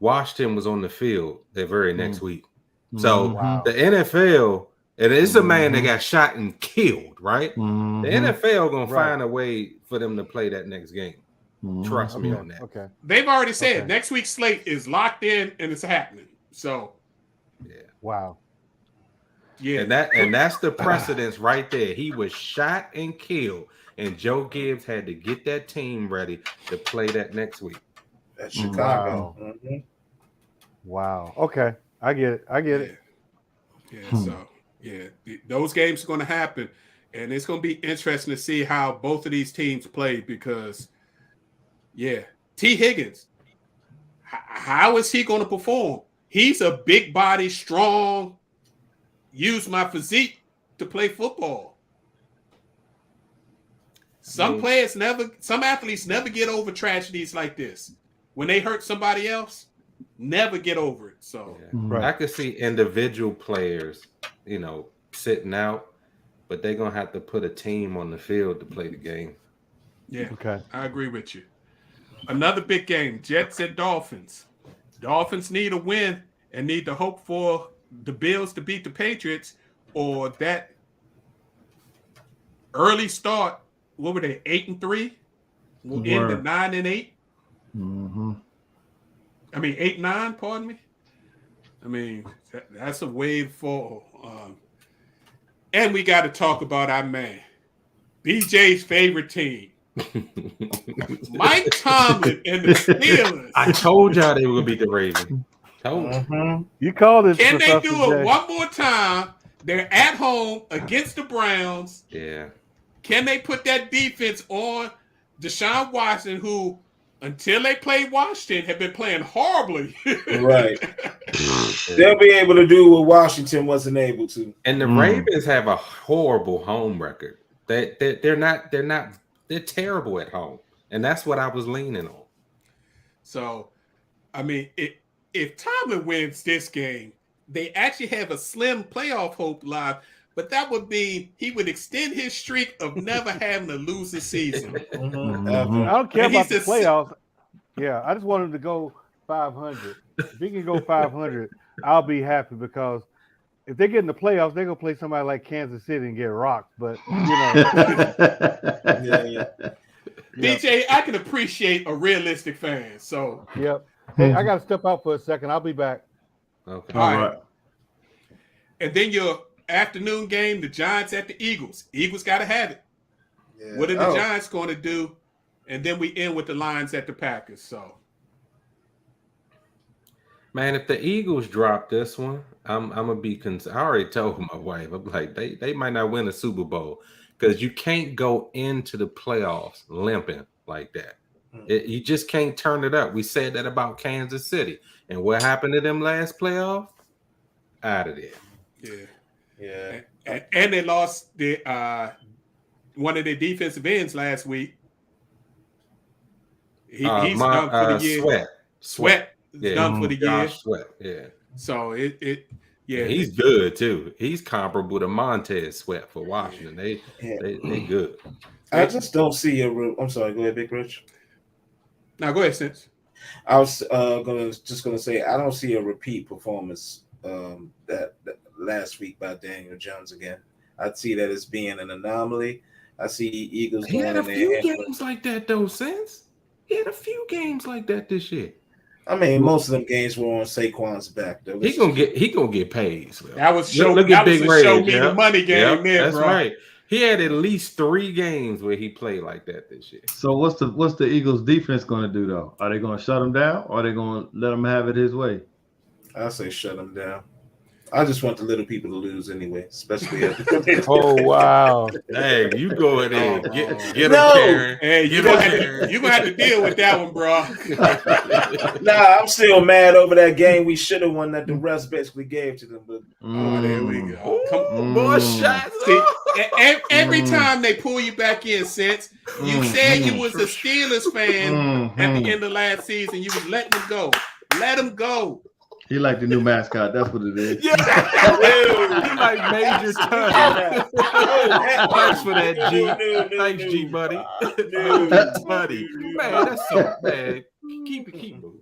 Washington was on the field the very next week. So the NFL, and it's a man that got shot and killed, right? The NFL gonna find a way for them to play that next game. Trust me on that. Okay. They've already said next week's slate is locked in and it's happening. So wow. Yeah. And that's the precedence right there. He was shot and killed, and Joe Gibbs had to get that team ready to play that next week. That's Chicago. Wow. Okay. I get it. Yeah. Those games are going to happen, and it's going to be interesting to see how both of these teams play because, T. Higgins, how is he going to perform? He's a big body, strong, use my physique to play football. Some athletes never get over tragedies like this. When they hurt somebody else, never get over it. So I could see individual players, sitting out, but they're gonna have to put a team on the field to play the game. Yeah, okay. I agree with you. Another big game, Jets and Dolphins. Dolphins need a win and need to hope for the Bills to beat the Patriots or that early start. What were they? 8-3? We'll end at 9-8. I mean 8-9. Pardon me. I mean that's a wave fall. And we got to talk about our man, BJ's favorite team, Mike Tomlin and the Steelers. I told y'all they were gonna beat the Ravens. You called it. Can they do it one more time? They're at home against the Browns. Yeah. Can they put that defense on Deshaun Watson, who until they played Washington, have been playing horribly. Right. They'll be able to do what Washington wasn't able to. And the Ravens have a horrible home record. They're terrible at home. And that's what I was leaning on. So, I mean, if Tomlin wins this game, they actually have a slim playoff hope live, but that would be he would extend his streak of never having to lose a season. Mm-hmm. I don't care And about he's the playoffs. Yeah, I just want him to go 500. If he can go 500, I'll be happy because if they get in the playoffs, they're gonna play somebody like Kansas City and get rocked. But you know, Yeah. BJ, I can appreciate a realistic fan. So, yep. Hey, I gotta step out for a second. I'll be back. Okay. all right. And then your afternoon game, the Giants at the Eagles. Eagles got to have it. Yeah. What are the Giants going to do? And then we end with the Lions at the Packers. So, Man, if the Eagles drop this one, I'm gonna be concerned. I already told my wife, I'm like, they might not win a Super Bowl because you can't go into the playoffs limping like that. You just can't turn it up. We said that about Kansas City, and what happened to them last playoff? Out of there. Yeah. and they lost the one of their defensive ends last week. He's done for the year. Sweat is done for the year. Josh Sweat, yeah. So Yeah, he's good too. He's comparable to Montez Sweat for Washington. They good. I just don't see a real. I'm sorry. Go ahead, Big Rich. Now go ahead, Sense. I was gonna say I don't see a repeat performance that last week by Daniel Jones again. I'd see that as being an anomaly. I see Eagles. He had a few games like that though, Sense. He had a few games like that this year. I mean, most of them games were on Saquon's back though. He gonna get paid. So. That was show. Look That at was Big a Ray, show me the money game, man, that's bro. right. He had at least 3 games where he played like that this year. So what's the Eagles defense going to do though? Are they going to shut him down, or are they going to let him have it his way? I say shut them down. I just want the little people to lose anyway, especially at Oh wow! Hey, you go in there, get No. him, Karen. Hey, you're gonna have to deal with that one, bro. Nah, I'm still mad over that game we should have won that the refs basically gave to them. But Oh, there we go. Come More shots. See, every time they pull you back in, Sense, you said you was a Steelers fan at the end of last season. You was letting them go. Let them go. He like the new mascot. That's what it is. Yeah, he like Major Tunney. Thanks for that, G. Thanks, G, buddy. Buddy, man, that's so bad. Keep moving.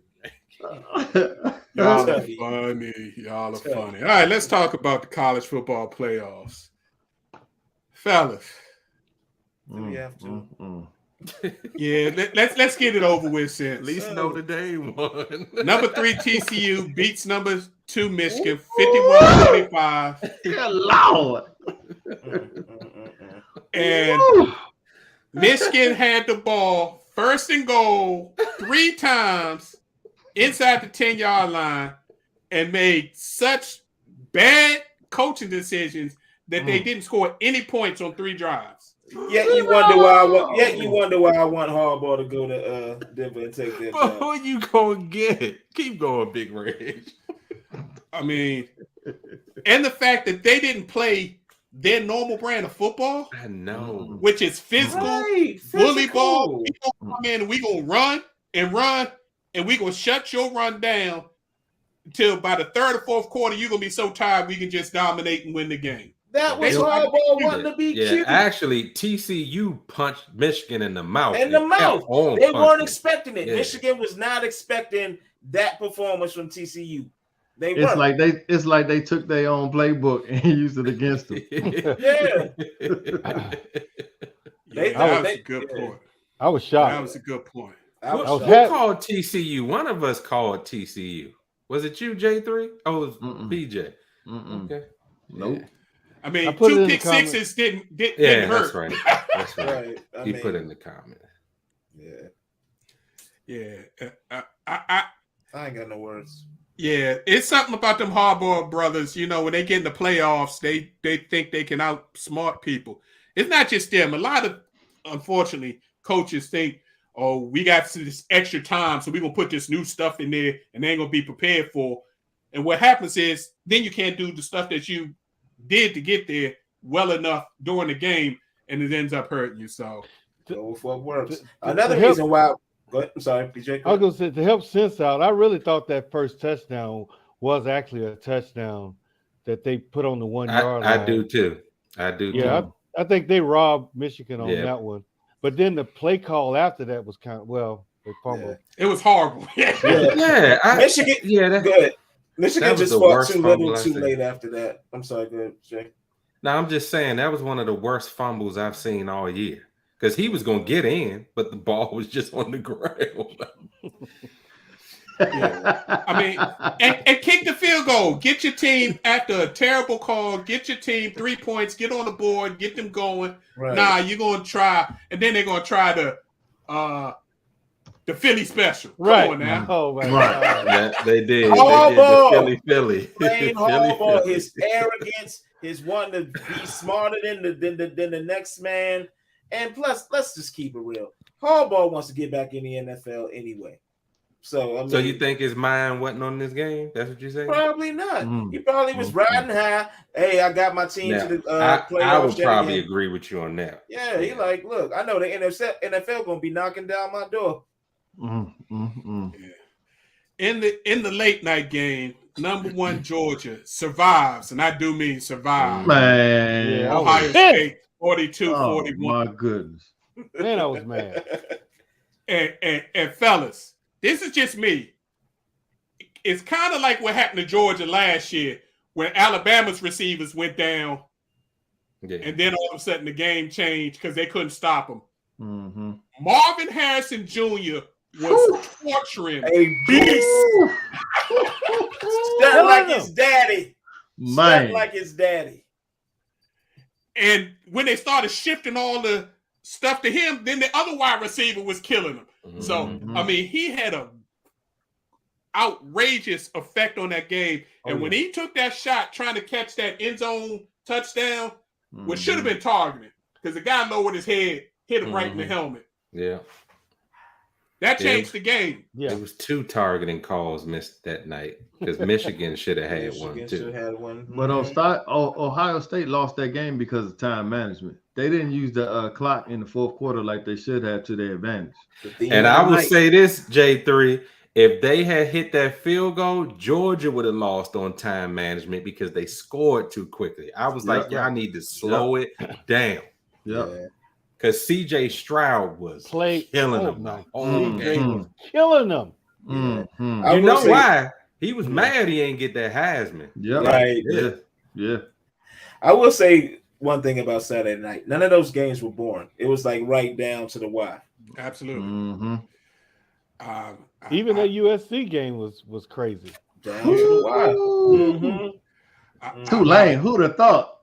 Y'all are funny. Y'all are funny. All right, let's talk about the college football playoffs, fellas. we have to. Yeah, let's get it over with. Since At least Notre Dame won. number 3 TCU beats number 2 Michigan 51-25. Yeah, Lord. And Michigan had the ball first and goal 3 times inside the 10-yard line and made such bad coaching decisions that they didn't score any points on 3 drives. Yet you wonder why I want Harbaugh to go to Denver and take that But job. who you gonna get? Keep going, Big Red. I mean, and the fact that they didn't play their normal brand of football, I know. which is physical, Right, bully ball. physical. We gonna come in and we gonna run, and we gonna shut your run down until by the 3rd or 4th quarter, you're gonna be so tired we can just dominate and win the game. That was They- Harbaugh wanting to be cute. Actually, TCU punched Michigan in the mouth. In the and mouth. kept on They weren't punching. expecting it. Yeah. Michigan was not expecting that performance from TCU. They It's weren't. like they took their own playbook and used it against them. Yeah. That was a good point. I was That shocked. was a good point. I was I was shocked. Who called TCU? One of us called TCU. Was it you, J3? Oh, it was BJ. Okay. Nope. I mean, I put it 2 in the pick sixes didn't Yeah, hurt. that's right. That's right. Right. I He mean, put it in the comment. yeah. Yeah, I ain't got no words. yeah. It's something about them Harbaugh brothers. You know, when they get in the playoffs, they think they can outsmart people. It's not just them. A lot of, unfortunately, coaches think, oh, we got this extra time, so we're gonna put this new stuff in there, and they ain't gonna be prepared for. And what happens is then you can't do the stuff that you did to get there well enough during the game, and it ends up hurting you. So Go with what works. Another reason why. Go ahead. I'm sorry, BJ. I was gonna say, to help Sense out, I really thought that first touchdown was actually a touchdown that they put on the 1 yard line. I do too. Yeah, I think they robbed Michigan on that one. But then the play call after that was kind of, well, they fumbled. It was horrible. Michigan. Yeah, go ahead. Michigan just fought too little, too I've late after that. I'm sorry, go ahead, Jay. No, I'm just saying that was one of the worst fumbles I've seen all year. Because he was going to get in, but the ball was just on the ground. I mean, and kick the field goal. Get your team after a terrible call. Get your team 3 points. Get on the board. Get them going. Right. Nah, you're going to try. And then they're going to try the Philly special. Come on now. Oh, my God. Yeah, they did. Harbaugh. They did the Plain Harbaugh, his arrogance, his wanting to be smarter than the next man. And plus, let's just keep it real. Harbaugh wants to get back in the NFL anyway. So, I mean, So you think his mind wasn't on this game? That's what you're saying? probably not. He probably was riding high. Hey, I got my team to the playoffs. I would probably agree with you on that. Yeah, he like, look, I know the NFL gonna be knocking down my door. In the late night game, number 1 Georgia survives, and I do mean survive. Man, Yeah, Ohio State 42-41. My goodness. Man, I was mad. And fellas, this is just me. It's kind of like what happened to Georgia last year when Alabama's receivers went down, and then all of a sudden the game changed because they couldn't stop them. Mm-hmm. Marvin Harrison Jr. was torturing a beast. Stunned like his daddy. Man. Stunned like his daddy. And when they started shifting all the stuff to him, then the other wide receiver was killing him. Mm-hmm. So, I mean, he had a outrageous effect on that game. And when he took that shot trying to catch that end zone touchdown, which should have been targeted, because the guy lowered his head, hit him right in the helmet. Yeah. That changed the game. Yeah. It was 2 targeting calls missed that night because Michigan should have had one too. Had one. But Ohio State lost that game because of time management. They didn't use the clock in the fourth quarter like they should have to their advantage. And I will say this, J3, if they had hit that field goal, Georgia would have lost on time management because they scored too quickly. I was like, y'all need to slow it down. Yeah. Because CJ Stroud was killing them. CJ was killing them. You know why? He was mad he ain't get that Heisman. Yeah. Right. Yeah. I will say one thing about Saturday night. None of those games were boring. It was like right down to the wire. Absolutely. Even that USC game was crazy. Down to the wire. Tulane, who'd have thought?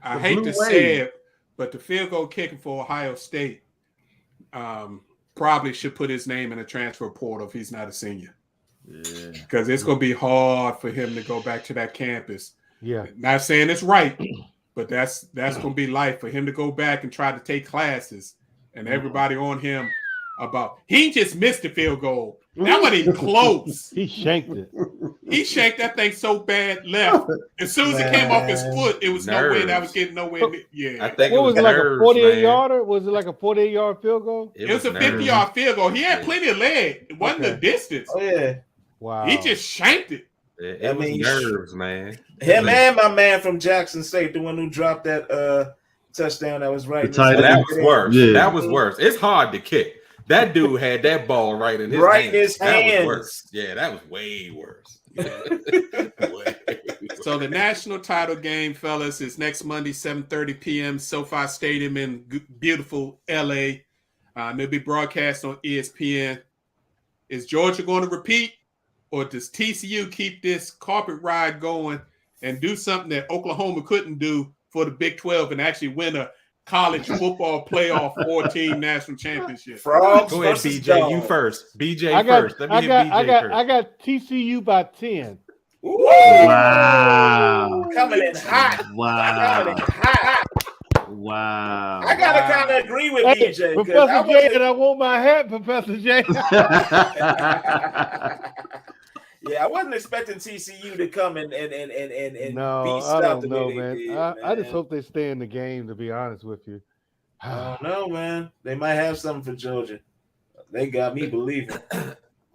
I hate to say it, but the field goal kicker for Ohio State probably should put his name in a transfer portal if he's not a senior. Yeah. Because it's going to be hard for him to go back to that campus. Yeah. Not saying it's right, but that's going to be life for him to go back and try to take classes and everybody on him about he just missed the field goal. That wasn't even close. He shanked it. He shanked that thing so bad left. As soon as it came off his foot, it was no way that was getting nowhere near. Yeah. I think what was it, like a 48-yarder? Was it like a 48-yard field goal? It was a 50-yard field goal. He had plenty of leg. It wasn't the distance. Oh, yeah. Wow. He just shanked it. It was nerves, man. Him and my man from Jackson State, the one who dropped that touchdown that was right. That was worse. Yeah. That was worse. It's hard to kick. That dude had that ball right in his hands. That was worse. Yeah, that was way worse. So the national title game, fellas, is next Monday, 7:30 p.m. SoFi Stadium in beautiful LA. It'll be broadcast on ESPN. Is Georgia going to repeat, or does TCU keep this carpet ride going and do something that Oklahoma couldn't do for the Big 12 and actually win a college football playoff 4-team national championship? Frogs Go ahead, BJ. dogs. You first. BJ first. Let me hear BJ first. I got TCU by 10. Wow. Coming in hot. Wow. Coming in hot. Wow. I gotta kind of agree with Hey, BJ. 'cause Professor J, and I want my hat, Professor J. Yeah, I wasn't expecting TCU to come and No, beast I out don't the know, way they man. did, I just man. hope they stay in the game, to be honest with you. I don't know, man. They might have something for Georgia. They got me believing.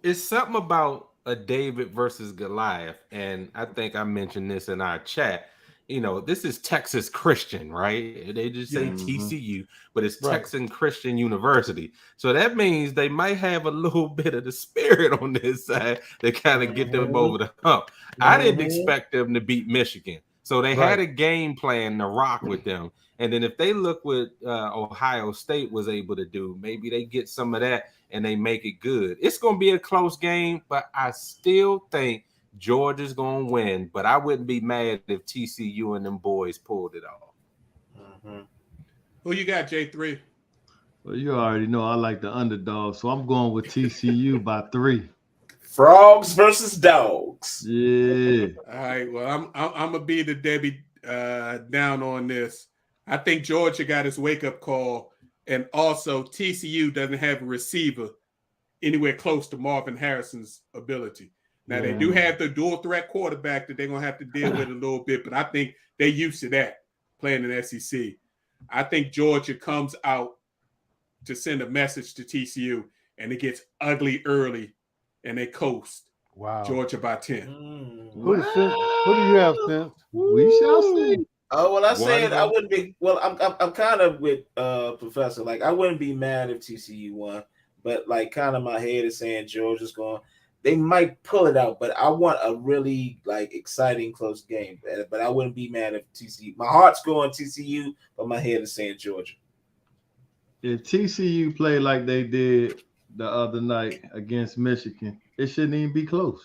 It's something about a David versus Goliath, and I think I mentioned this in our chat. You know, this is Texas Christian, right? They just say Yeah. TCU, but it's Right. Texas Christian University. So that means they might have a little bit of the spirit on this side to kind of get them over the hump. I didn't expect them to beat Michigan. So they had a game plan to rock with them. And then if they look what Ohio State was able to do, maybe they get some of that and they make it good. It's going to be a close game, but I still think Georgia's going to win. But I wouldn't be mad if TCU and them boys pulled it off. Who you got, J3? Well, you already know I like the underdog, so I'm going with TCU by 3. Frogs versus dogs. Yeah. All right. Well, I'm gonna be the Debbie down on this. I think Georgia got his wake up call, and also TCU doesn't have a receiver anywhere close to Marvin Harrison's ability. Now they do have the dual threat quarterback that they're gonna have to deal with a little bit, but I think they're used to that playing in SEC. I think Georgia comes out to send a message to TCU, and it gets ugly early, and they coast. Wow. Georgia by 10. Who do you have, Sim? We shall see. Oh well, I One said of I them. wouldn't be. Well, I'm kind of with Professor. Like I wouldn't be mad if TCU won, but like kind of my head is saying Georgia's going. They might pull it out, but I want a really like exciting close game. But I wouldn't be mad if TCU. My heart's going TCU, but my head is saying Georgia. If TCU play like they did the other night against Michigan, it shouldn't even be close.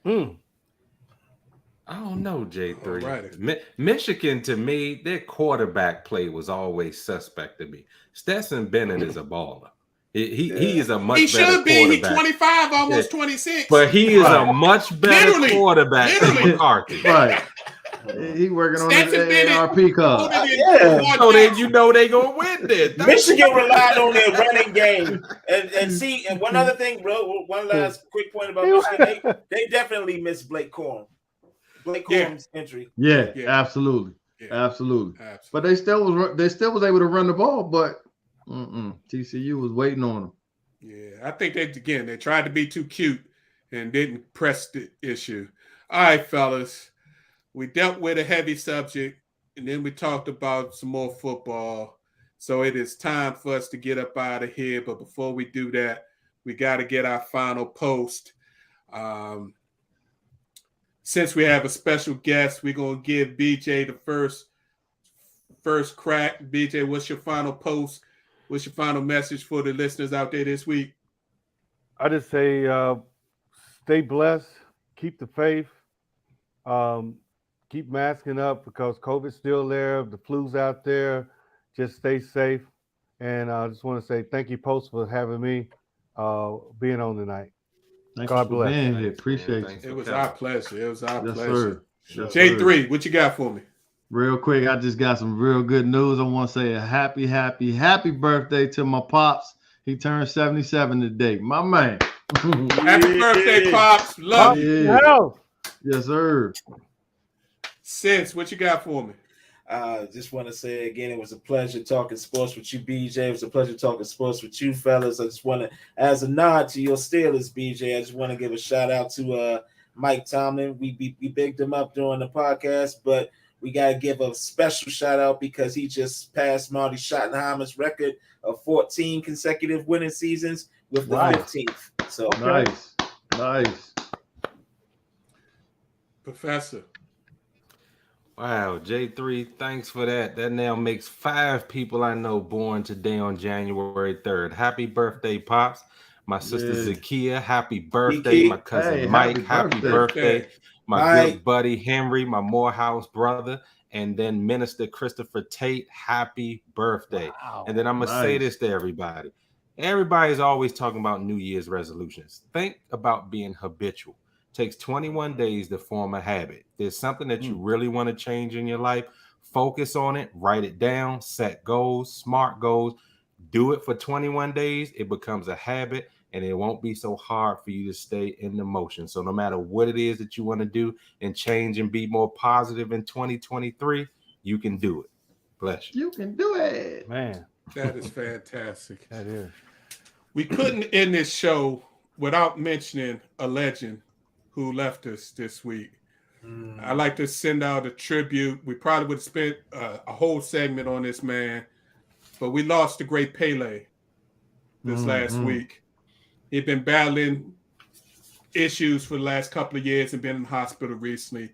I don't know, J3. Alrighty. Michigan, to me, their quarterback play was always suspect to me. Stetson Bennett is a baller. He is a much He better should be. He's quarterback. 25, almost 26. But he is Right. a much better Literally. quarterback than Literally. McCarthy. Right. He working on his Stetson Bennett. AARP card. Yeah. So then you know they gonna win this. Michigan relied on their running game, and see. And one other thing, bro. One last quick point about Michigan. They definitely missed Blake Corum. Blake Corum's entry. Yeah, Yeah. absolutely. Yeah. Absolutely. Absolutely. But they still was able to run the ball, but TCU was waiting on them. Yeah, I think they tried to be too cute and didn't press the issue. All right, fellas. We dealt with a heavy subject, and then we talked about some more football. So it is time for us to get up out of here. But before we do that, we got to get our final post. Since we have a special guest, we're going to give BJ the first crack. BJ, what's your final post? What's your final message for the listeners out there this week? I just say stay blessed, keep the faith, keep masking up because COVID's still there, the flu's out there. Just stay safe. And I just want to say thank you, Post, for having me being on tonight. Thank God you for bless. being here. Appreciate Thanks you. It was for our coming. pleasure. It was our Yes, pleasure. sir. Yes, sir. J3, what you got for me? Real quick, I just got some real good news. I want to say a happy birthday to my pops. He turned 77 today. My man. Happy birthday, Pops. Love you. Yeah. Hell, Yes, sir. Sis, what you got for me? Just want to say again, it was a pleasure talking sports with you, BJ. It was a pleasure talking sports with you, fellas. I just want to, as a nod to your Steelers, BJ, I just want to give a shout out to Mike Tomlin. We bigged him up during the podcast, but we got to give a special shout out because he just passed Marty Schottenheimer's record of 14 consecutive winning seasons with the Wow. 15th. So Nice. Professor. Wow, J3, thanks for that. That now makes 5 people I know born today on January 3rd. Happy birthday, Pops. My sister Yeah. Zakia, happy birthday. Kiki. My cousin Hey, Mike, happy happy birthday. birthday. My Mike. good buddy Henry, my Morehouse brother, and then Minister Christopher Tate, happy birthday. wow. And then I'm going to say Nice. this to everybody. Everybody's always talking about New Year's resolutions. Think about being habitual. Takes 21 days to form a habit. There's something that you really want to change in your life, Focus on it, write it down, set goals, smart goals. Do it for 21 days. It becomes a habit, and it won't be so hard for you to stay in the motion. So no matter what it is that you want to do and change and be more positive in 2023, you can do it. Bless you. You can do it. Man, That is fantastic. that is. We couldn't end this show without mentioning a legend who left us this week. I'd like to send out a tribute. We probably would have spent a whole segment on this man, but we lost the great Pele this last week. He'd been battling issues for the last couple of years and been in the hospital recently.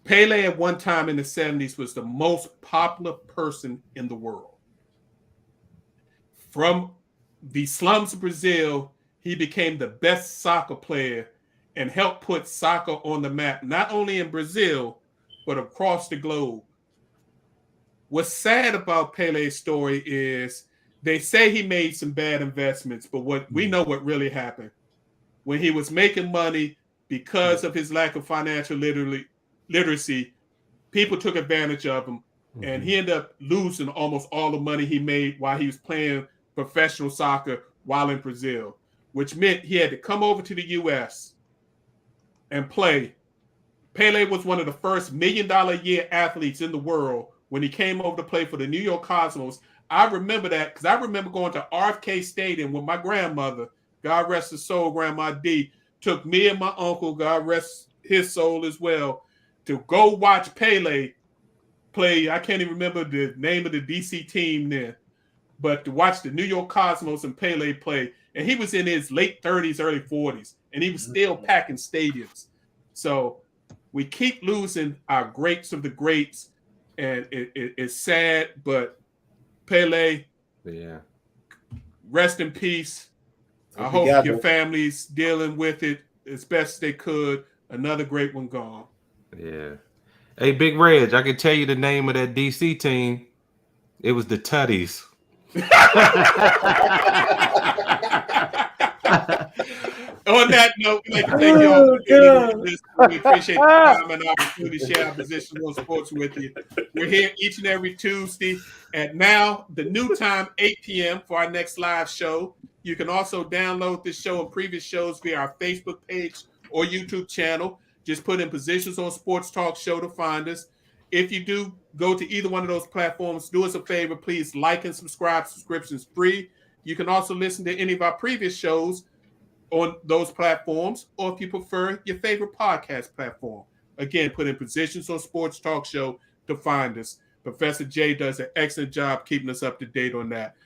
Pele at one time in the 70s was the most popular person in the world. From the slums of Brazil, he became the best soccer player and helped put soccer on the map, not only in Brazil, but across the globe. What's sad about Pele's story is they say he made some bad investments, but what we know what really happened. When he was making money because of his lack of financial literacy, people took advantage of him, and he ended up losing almost all the money he made while he was playing professional soccer while in Brazil, which meant he had to come over to the U.S. and play. Pele was one of the first $1 million a year athletes in the world when he came over to play for the New York Cosmos. I remember that because I remember going to RFK Stadium with my grandmother, God rest his soul, Grandma D, took me and my uncle, God rest his soul as well, to go watch Pele play. I can't even remember the name of the DC team then, but to watch the New York Cosmos and Pele play. And he was in his late 30s, early 40s, and he was still packing stadiums. So we keep losing our greats of the greats, and it's sad, but Pele, rest in peace. I hope your family's dealing with it as best they could. Another great one gone. Yeah. Hey, Big Reg, I can tell you the name of that DC team. It was the Tutties. On that note, we'd like to thank you all for listening. We appreciate the time and opportunity to share our position on sports with you. We're here each and every Tuesday at now the new time, 8 p.m. for our next live show. You can also download this show and previous shows via our Facebook page or YouTube channel. Just put in Positions on Sports Talk Show to find us. If you do go to either one of those platforms, do us a favor, please like and subscribe. Subscriptions free. You can also listen to any of our previous shows on those platforms, or if you prefer, your favorite podcast platform. Again, put in Positions on Sports Talk Show to find us. Professor J does an excellent job keeping us up to date on that.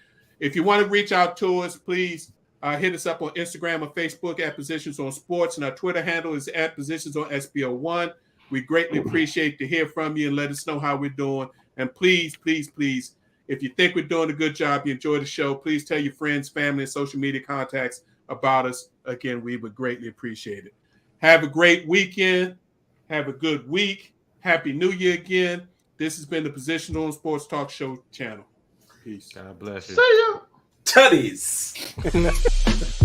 If you want to reach out to us, please hit us up on Instagram or Facebook at Positions on Sports, and our Twitter handle is at Positions on SBO1. We greatly appreciate to hear from you and let us know how we're doing. And please, please, please, if you think we're doing a good job, you enjoy the show, please tell your friends, family, and social media contacts about us. Again, we would greatly appreciate it. Have a great weekend. Have a good week. Happy New Year again. This has been the Position on Sports Talk Show channel. Peace. God bless you. See ya. Tutties.